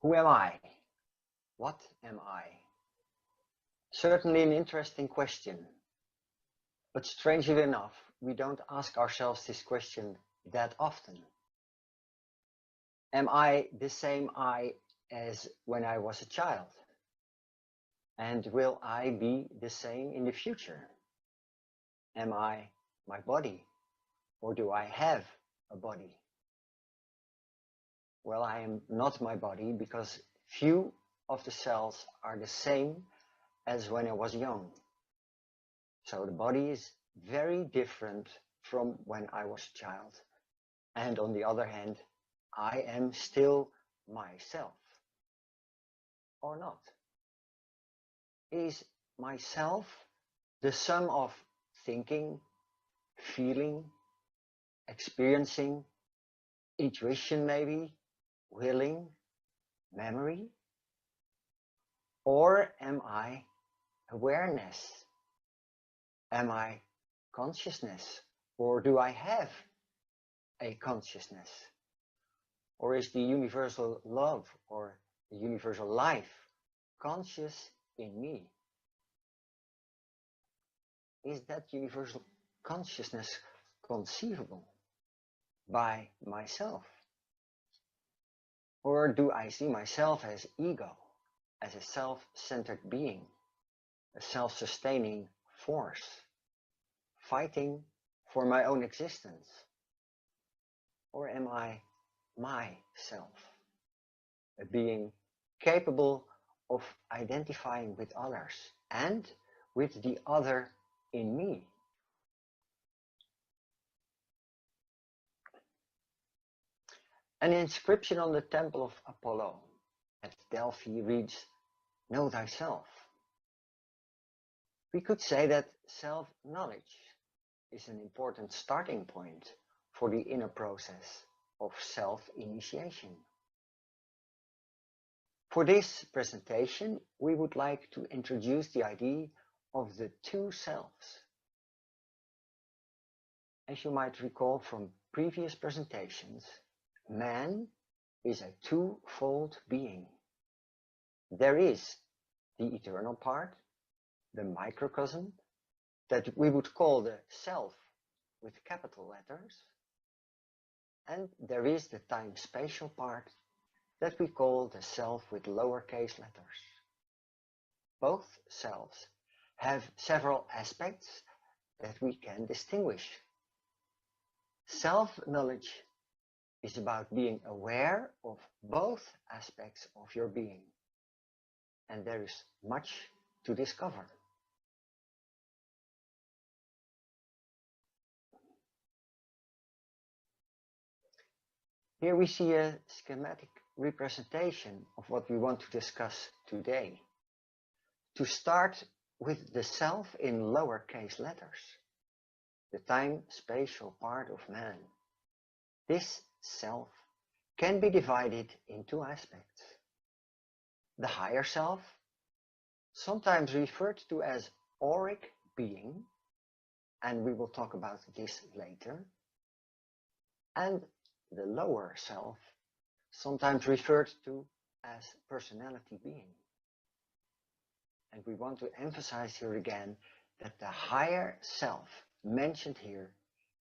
Who am I? What am I? Certainly an interesting question. But strangely enough, we don't ask ourselves this question that often. Am I the same I as when I was a child? And will I be the same in the future? Am I my body? Or do I have a body? Well, I am not my body because few of the cells are the same as when I was young. So the body is very different from when I was a child. And on the other hand, I am still myself. Or not? Is myself the sum of thinking, feeling, experiencing, intuition maybe, willing, memory? Or am I awareness? Am I consciousness? Or do I have a consciousness? Or is the universal love or the universal life conscious in me? Is that universal consciousness conceivable by myself? Or do I see myself as ego, as a self-centered being, a self-sustaining force, fighting for my own existence? Or am I myself, a being capable of identifying with others and with the other in me? An inscription on the temple of Apollo at Delphi reads, "Know thyself." We could say that self-knowledge is an important starting point for the inner process of self-initiation. For this presentation, we would like to introduce the idea of the two selves. As you might recall from previous presentations, man is a twofold being. There is the eternal part, the microcosm, that we would call the self with capital letters, and there is the time-spatial part that we call the self with lowercase letters. Both selves have several aspects that we can distinguish. Self-knowledge is about being aware of both aspects of your being, and there is much to discover. Here we see a schematic representation of what we want to discuss today. To start with the self in lowercase letters, the time-spatial part of man. This self can be divided in two aspects. The higher self, sometimes referred to as auric being, and we will talk about this later, and the lower self, sometimes referred to as personality being. And we want to emphasize here again that the higher self mentioned here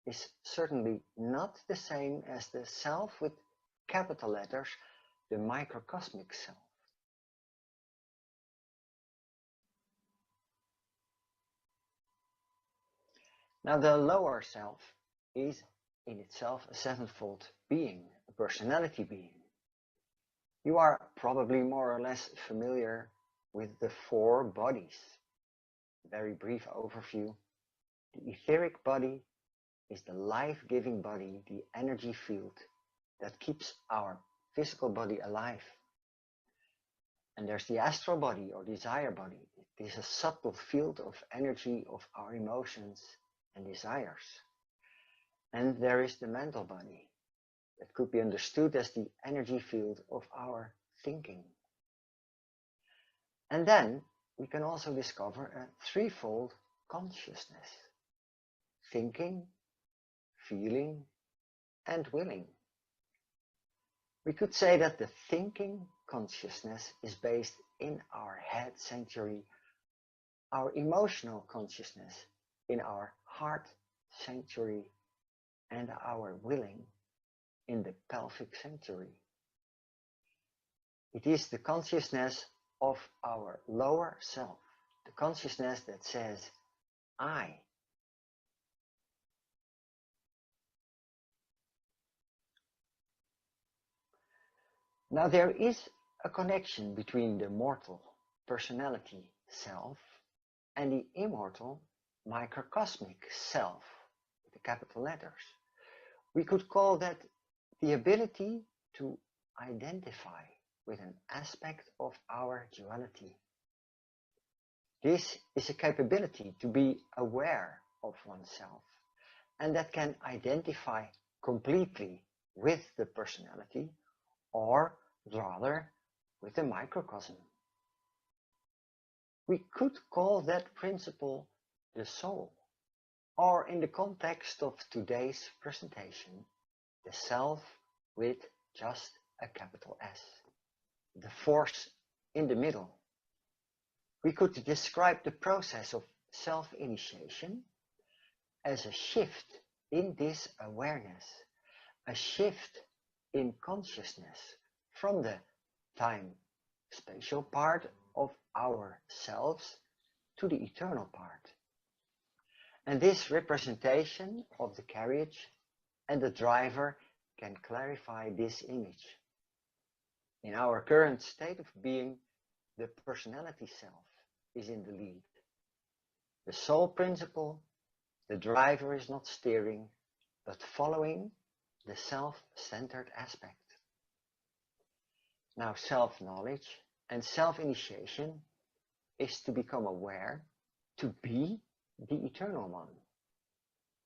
is certainly not the same as the self with capital letters, the microcosmic self. Now the lower self is in itself a sevenfold being, a personality being. You are probably more or less familiar with the four bodies. Very brief overview. The etheric body is the life-giving body, the energy field that keeps our physical body alive. And there's the astral body or desire body. It is a subtle field of energy of our emotions and desires. And there is the mental body that could be understood as the energy field of our thinking. And then we can also discover a threefold consciousness: thinking, feeling, and willing. We could say that the thinking consciousness is based in our head sanctuary, our emotional consciousness in our heart sanctuary, and our willing in the pelvic sanctuary. It is the consciousness of our lower self, the consciousness that says, I. Now there is a connection between the mortal personality self and the immortal microcosmic self, with the capital letters. We could call that the ability to identify with an aspect of our duality. This is a capability to be aware of oneself, and that can identify completely with the personality, or rather with the microcosm. We could call that principle the soul, or in the context of today's presentation, the self with just a capital S, the force in the middle. We could describe the process of self-initiation as a shift in this awareness, a shift in consciousness from the time-spatial part of ourselves to the eternal part. And this representation of the carriage and the driver can clarify this image. In our current state of being, the personality self is in the lead. The soul principle, the driver is not steering, but following the self-centered aspect. Now, self-knowledge and self-initiation is to become aware, to be the eternal one,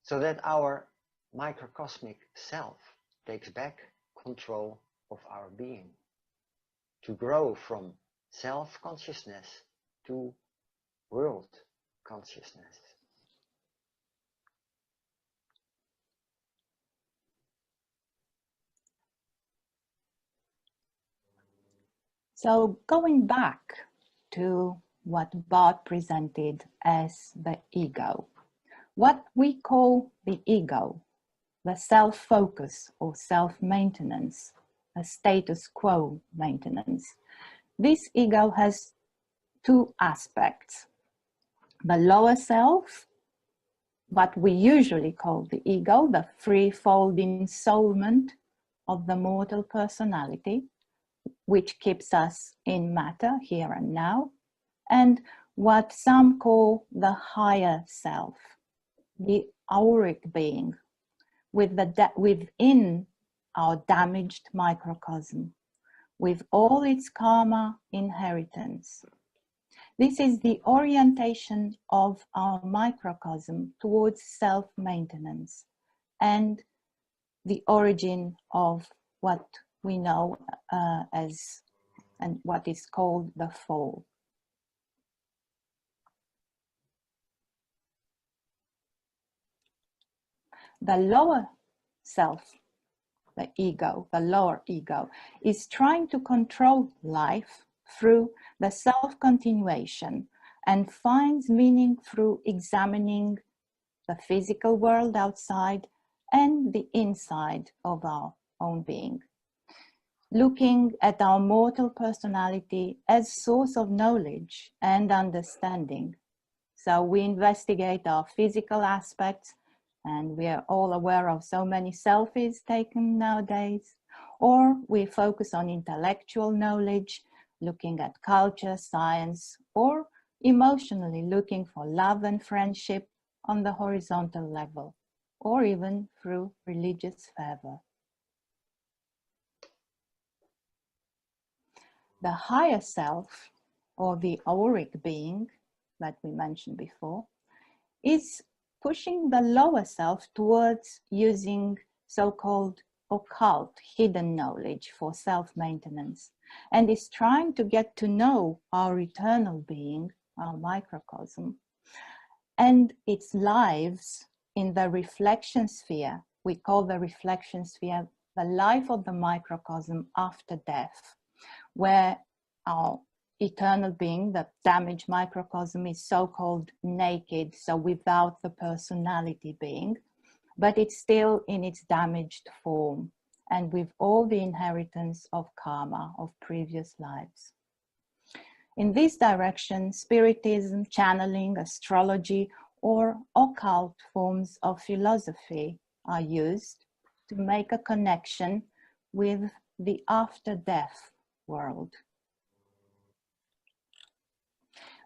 so that our microcosmic self takes back control of our being, to grow from self-consciousness to world consciousness. So going back to what Bart presented as the ego, what we call the ego, the self-focus or self-maintenance, a status quo maintenance. This ego has two aspects. The lower self, what we usually call the ego, the threefold ensoulment of the mortal personality, which keeps us in matter here and now, and what some call the higher self, the auric being, within our damaged microcosm, with all its karma inheritance. This is the orientation of our microcosm towards self-maintenance and the origin of what we know as and what is called the fall. The lower self, the ego, the lower ego, is trying to control life through the self-continuation and finds meaning through examining the physical world outside and the inside of our own being, looking at our mortal personality as source of knowledge and understanding. So we investigate our physical aspects, and we are all aware of so many selfies taken nowadays, or we focus on intellectual knowledge, looking at culture, science, or emotionally looking for love and friendship on the horizontal level, or even through religious fervor. The higher self, or the auric being that we mentioned before, is pushing the lower self towards using so-called occult, hidden knowledge for self-maintenance, and is trying to get to know our eternal being, our microcosm, and its lives in the reflection sphere. We call the reflection sphere the life of the microcosm after death, where our eternal being, the damaged microcosm, is so-called naked, so without the personality being, but it's still in its damaged form and with all the inheritance of karma, of previous lives. In this direction, spiritism, channeling, astrology, or occult forms of philosophy are used to make a connection with the after-death world.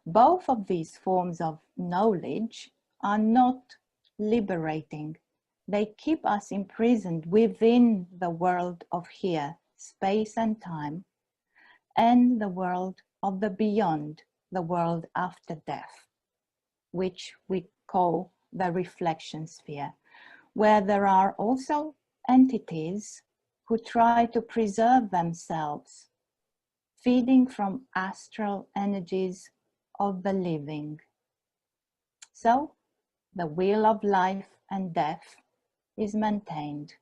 Both of these forms of knowledge are not liberating. They keep us imprisoned within the world of here, space and time, and the world of the beyond, the world after death, which we call the reflection sphere, where there are also entities who try to preserve themselves, feeding from astral energies of the living. So the wheel of life and death is maintained.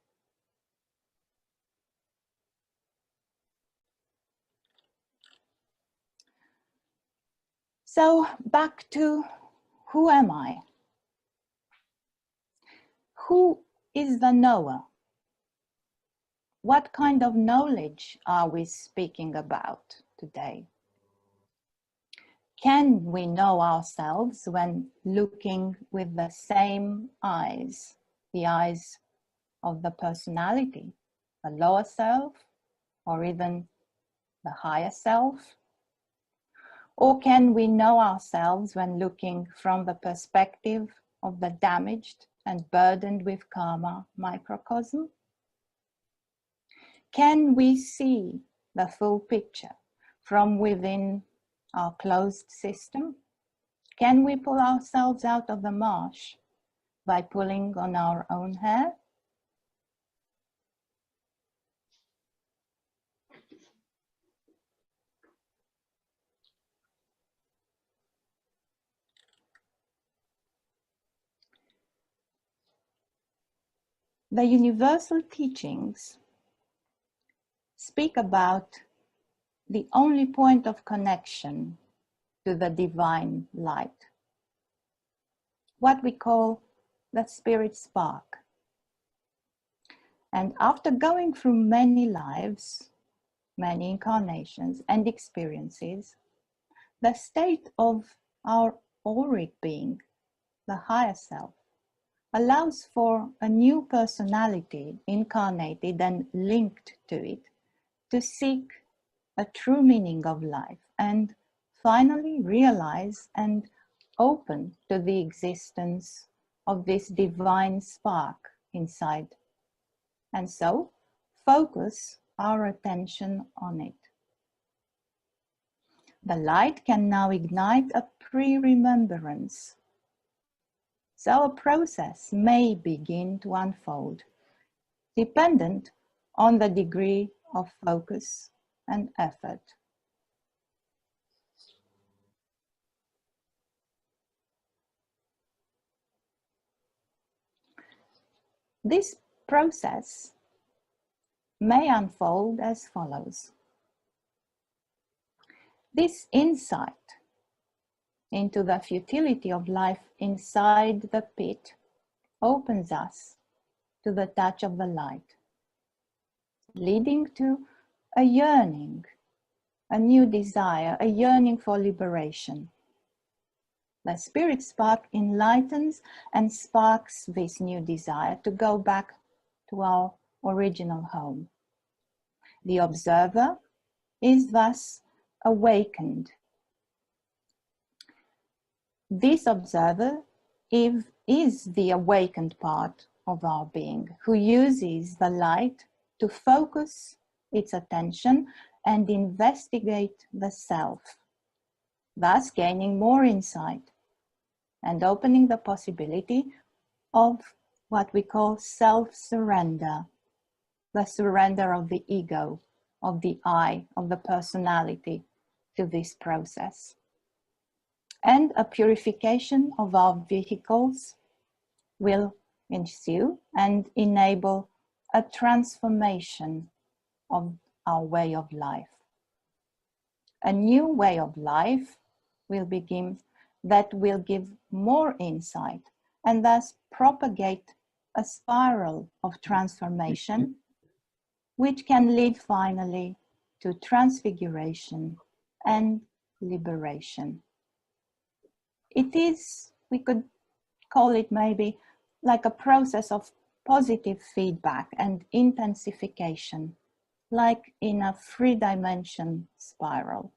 So back to who am I? Who is the knower? What kind of knowledge are we speaking about today? Can we know ourselves when looking with the same eyes, the eyes of the personality, the lower self, or even the higher self? Or can we know ourselves when looking from the perspective of the damaged and burdened with karma microcosm? Can we see the full picture from within our closed system? Can we pull ourselves out of the marsh by pulling on our own hair? The universal teachings speak about the only point of connection to the divine light, what we call the spirit spark. And after going through many lives, many incarnations and experiences, the state of our auric being, the higher self, allows for a new personality incarnated and linked to it to seek a true meaning of life and finally realize and open to the existence of this divine spark inside, and so focus our attention on it. The light can now ignite a pre-remembrance, so a process may begin to unfold, dependent on the degree of focus and effort. This process may unfold as follows. This insight into the futility of life inside the pit opens us to the touch of the light, leading to a yearning, a new desire, a yearning for liberation. The spirit spark enlightens and sparks this new desire to go back to our original home. The observer is thus awakened. This observer is the awakened part of our being who uses the light to focus its attention and investigate the self, thus gaining more insight and opening the possibility of what we call self-surrender, the surrender of the ego, of the I, of the personality to this process. And a purification of our vehicles will ensue and enable a transformation of our way of life. a new way of life will begin that will give more insight and thus propagate a spiral of transformation, which can lead finally to transfiguration and liberation. It is, we could call it maybe like a process of positive feedback and intensification, like in a three-dimension spiral.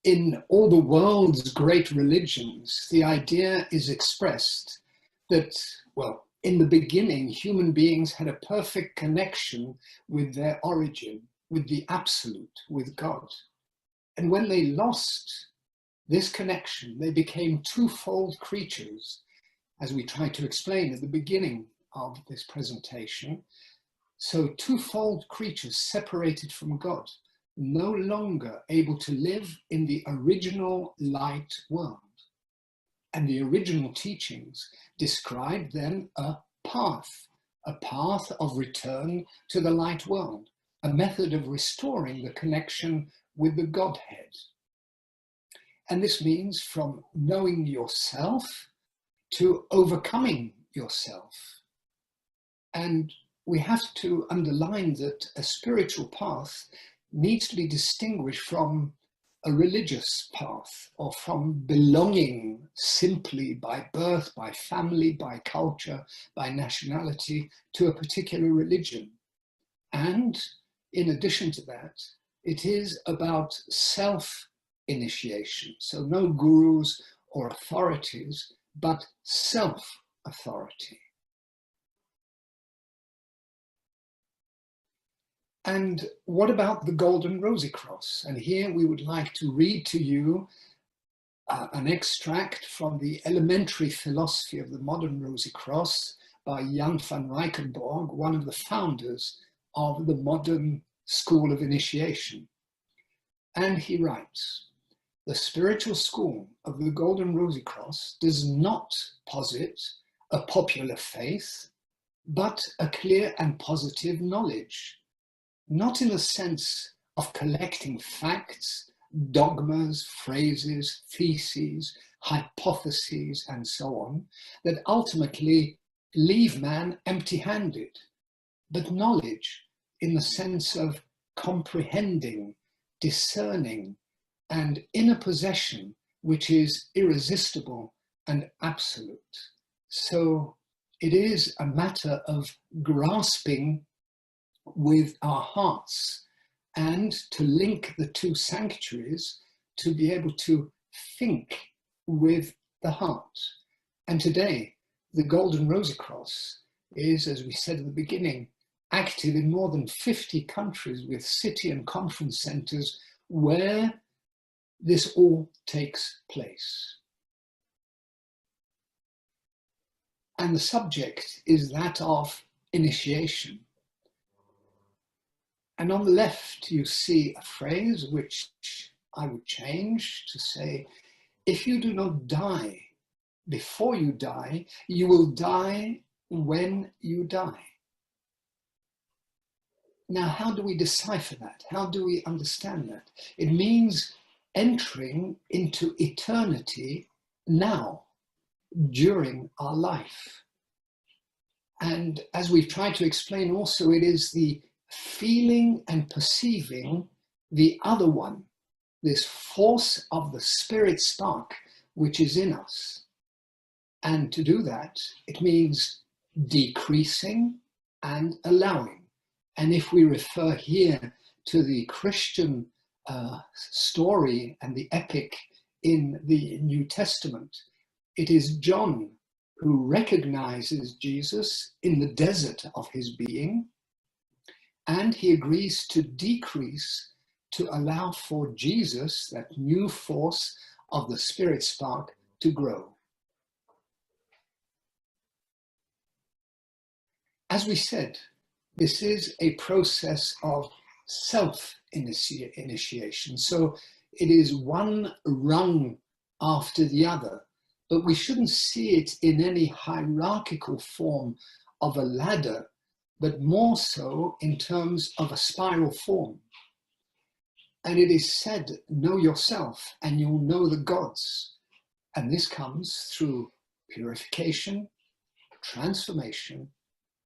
In all the world's great religions, the idea is expressed that, well, in the beginning, human beings had a perfect connection with their origin, with the absolute, with God. And when they lost this connection, they became twofold creatures, as we tried to explain at the beginning of this presentation. So twofold creatures separated from God, no longer able to live in the original light world. And the original teachings described then a path of return to the light world, a method of restoring the connection with the Godhead. And this means from knowing yourself to overcoming yourself. And we have to underline that a spiritual path needs to be distinguished from a religious path, or from belonging simply by birth, by family, by culture, by nationality to a particular religion. And in addition to that, it is about self-initiation. So no gurus or authorities, but self-authority. And what about the Golden Rosy Cross? And here we would like to read to you an extract from the Elementary Philosophy of the Modern Rosy Cross by Jan van Rijkenborg, one of the founders of the modern school of initiation. And he writes, "The spiritual school of the Golden Rosy Cross does not posit a popular faith, but a clear and positive knowledge. Not in the sense of collecting facts, dogmas, phrases, theses, hypotheses, and so on, that ultimately leave man empty-handed, but knowledge in the sense of comprehending, discerning, and inner possession, which is irresistible and absolute. So it is a matter of grasping with our hearts, and to link the two sanctuaries to be able to think with the heart. And today, the Golden Rosy Cross is, as we said at the beginning, active in more than 50 countries with city and conference centers where this all takes place. And the subject is that of initiation. And on the left, you see a phrase which I would change to say, if you do not die before you die, you will die when you die. Now, how do we decipher that? How do we understand that? It means entering into eternity now, during our life. And as we've tried to explain also, it is the feeling and perceiving the other one, this force of the spirit spark which is in us. And to do that, it means decreasing and allowing. And if we refer here to the Christian story and the epic in the New Testament, it is John who recognizes Jesus in the desert of his being, and he agrees to decrease to allow for Jesus, that new force of the spirit spark, to grow. As we said, this is a process of self-initiation. So it is one rung after the other. but we shouldn't see it in any hierarchical form of a ladder, but more so in terms of a spiral form. And it is said, know yourself and you'll know the gods. And this comes through purification, transformation,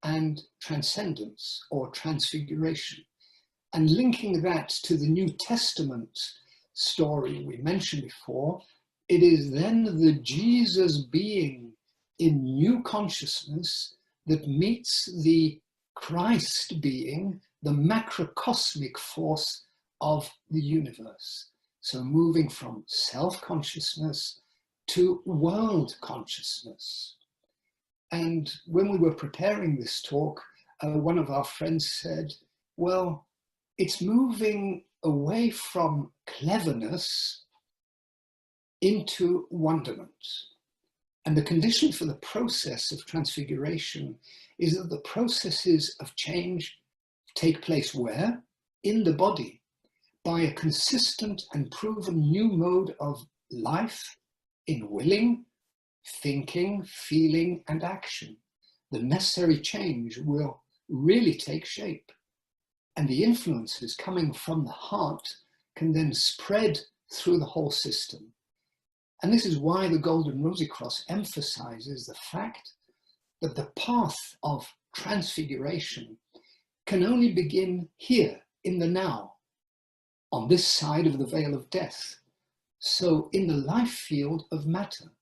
and transcendence or transfiguration. And linking that to the New Testament story we mentioned before, it is then the Jesus being in new consciousness that meets the Christ being, the macrocosmic force of the universe. So moving from self-consciousness to world consciousness. And when we were preparing this talk, one of our friends said, well, it's moving away from cleverness into wonderment. And the condition for the process of transfiguration is that the processes of change take place where? In the body, by a consistent and proven new mode of life in willing, thinking, feeling, and action. The necessary change will really take shape. And the influences coming from the heart can then spread through the whole system. And this is why the Golden Rosy Cross emphasizes the fact that the path of transfiguration can only begin here in the now, on this side of the veil of death. So in the life field of matter,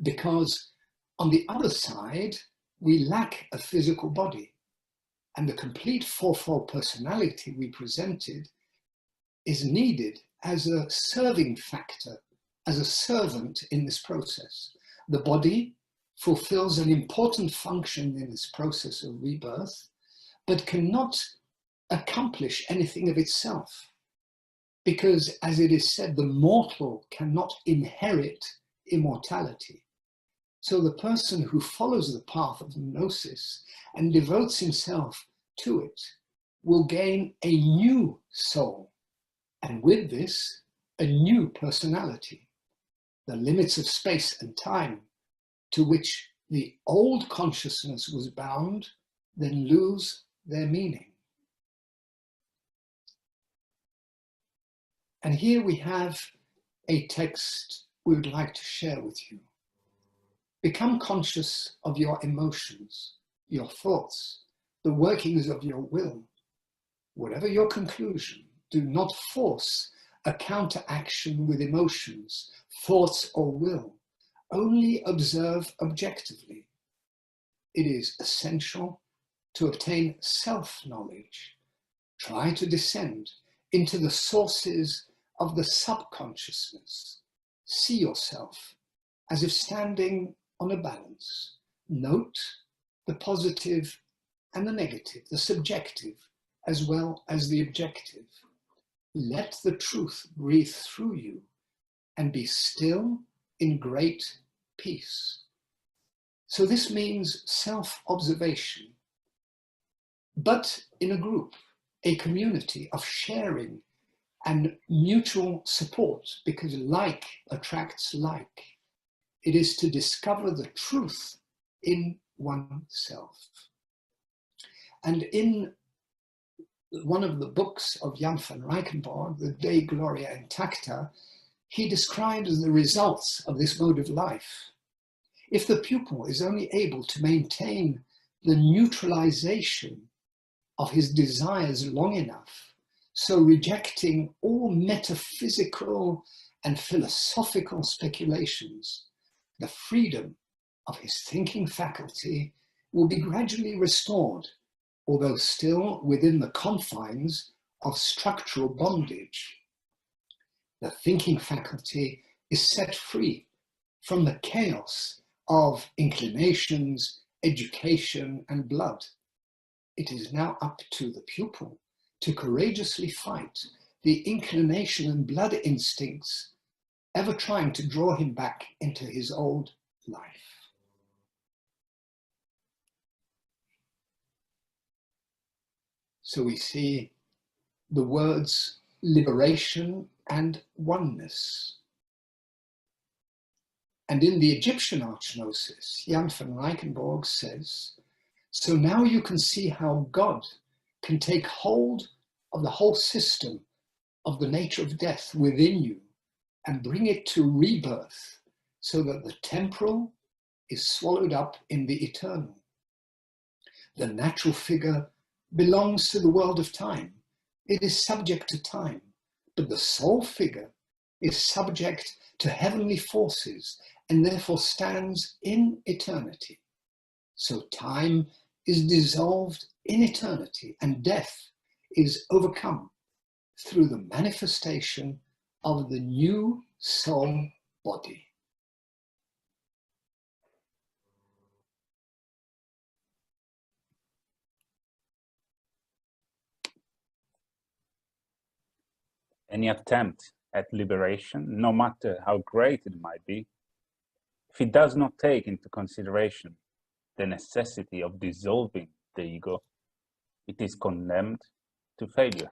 because on the other side, we lack a physical body. And the complete fourfold personality we presented is needed as a serving factor, as a servant in this process. The body fulfills an important function in this process of rebirth, but cannot accomplish anything of itself. Because, as it is said, the mortal cannot inherit immortality. So the person who follows the path of gnosis and devotes himself to it will gain a new soul, and with this, a new personality. The limits of space and time to which the old consciousness was bound then lose their meaning. And here we have a text we would like to share with you. Become conscious of your emotions, your thoughts, the workings of your will. Whatever your conclusion, do not force a counteraction with emotions, thoughts, or will. Only observe objectively. It is essential to obtain self-knowledge. Try to descend into the sources of the subconsciousness. See yourself as if standing on a balance. Note the positive and the negative, the subjective as well as the objective. Let the truth breathe through you and be still in great peace. So this means self-observation, but in a group, a community of sharing and mutual support, because like attracts like. It is to discover the truth in oneself. And in one of the books of Jan van Reichenborg, the De Gloria Intacta, he describes the results of this mode of life. If the pupil is only able to maintain the neutralization of his desires long enough, so rejecting all metaphysical and philosophical speculations, the freedom of his thinking faculty will be gradually restored, although still within the confines of structural bondage. The thinking faculty is set free from the chaos of inclinations, education, and blood. It is now up to the pupil to courageously fight the inclination and blood instincts ever trying to draw him back into his old life. So we see the words liberation and oneness. And in the Egyptian Archgnosis, Jan van Reichenborg says, so now you can see how God can take hold of the whole system of the nature of death within you and bring it to rebirth so that the temporal is swallowed up in the eternal. The natural figure belongs to the world of time. It is subject to time, but the soul figure is subject to heavenly forces and therefore stands in eternity. So time is dissolved in eternity and death is overcome through the manifestation of the new soul body. Any attempt at liberation, no matter how great it might be, if it does not take into consideration the necessity of dissolving the ego, it is condemned to failure.